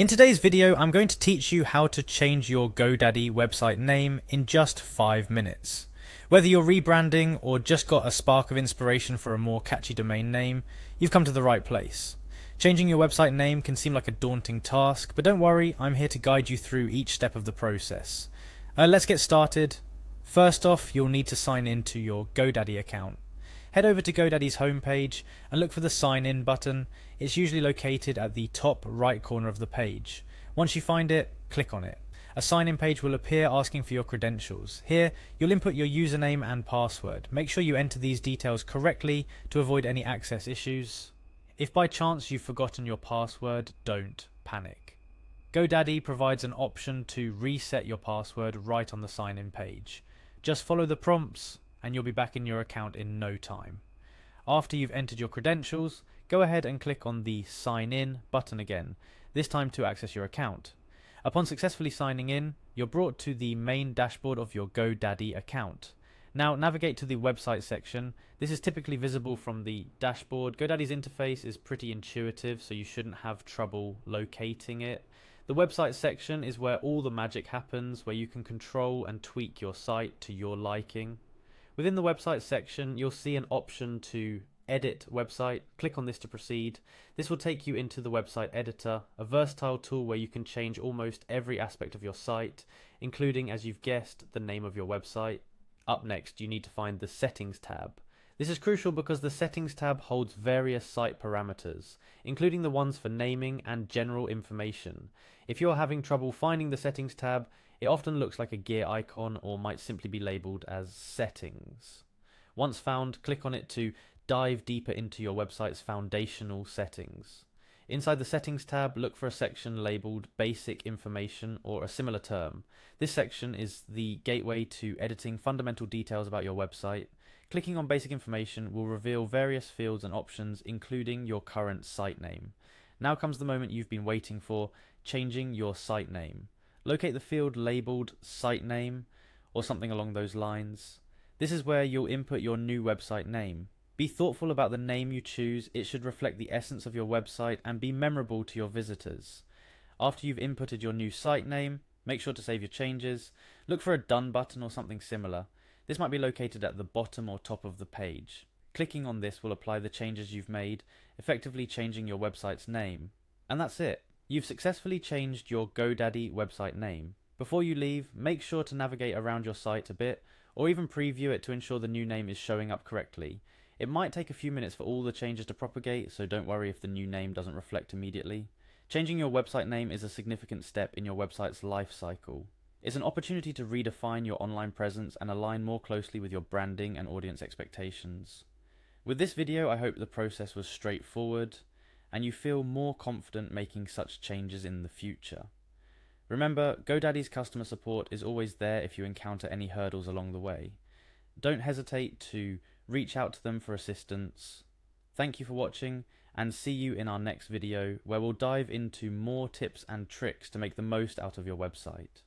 In today's video, I'm going to teach you how to change your GoDaddy website name in just 5 minutes. Whether you're rebranding or just got a spark of inspiration for a more catchy domain name, you've come to the right place. Changing your website name can seem like a daunting task, but don't worry, I'm here to guide you through each step of the process. Let's get started. First off, you'll need to sign in to your GoDaddy account. Head over to GoDaddy's homepage and look for the sign in button. It's usually located at the top right corner of the page. Once you find it, click on it. A sign in page will appear asking for your credentials. Here, you'll input your username and password. Make sure you enter these details correctly to avoid any access issues. If by chance you've forgotten your password, don't panic. GoDaddy provides an option to reset your password right on the sign in page. Just follow the prompts and you'll be back in your account in no time. After you've entered your credentials, go ahead and click on the Sign In button again, this time to access your account. Upon successfully signing in, you're brought to the main dashboard of your GoDaddy account. Now navigate to the website section. This is typically visible from the dashboard. GoDaddy's interface is pretty intuitive, so you shouldn't have trouble locating it. The website section is where all the magic happens, where you can control and tweak your site to your liking. Within the website section, you'll see an option to edit website. Click on this to proceed. This will take you into the website editor, a versatile tool where you can change almost every aspect of your site, including, as you've guessed, the name of your website. Up next, you need to find the settings tab. This is crucial because the settings tab holds various site parameters, including the ones for naming and general information. If you're having trouble finding the settings tab, it often looks like a gear icon or might simply be labeled as settings. Once found, click on it to dive deeper into your website's foundational settings. Inside the settings tab, look for a section labeled basic information or a similar term. This section is the gateway to editing fundamental details about your website. Clicking on basic information will reveal various fields and options, including your current site name. Now comes the moment you've been waiting for, changing your site name. Locate the field labeled site name or something along those lines. This is where you'll input your new website name. Be thoughtful about the name you choose. It should reflect the essence of your website and be memorable to your visitors. After you've inputted your new site name, make sure to save your changes. Look for a done button or something similar. This might be located at the bottom or top of the page. Clicking on this will apply the changes you've made, effectively changing your website's name. And that's it. You've successfully changed your GoDaddy website name. Before you leave, make sure to navigate around your site a bit, or even preview it to ensure the new name is showing up correctly. It might take a few minutes for all the changes to propagate, so don't worry if the new name doesn't reflect immediately. Changing your website name is a significant step in your website's life cycle. It's an opportunity to redefine your online presence and align more closely with your branding and audience expectations. With this video, I hope the process was straightforward and you feel more confident making such changes in the future. Remember, GoDaddy's customer support is always there if you encounter any hurdles along the way. Don't hesitate to reach out to them for assistance. Thank you for watching and see you in our next video where we'll dive into more tips and tricks to make the most out of your website.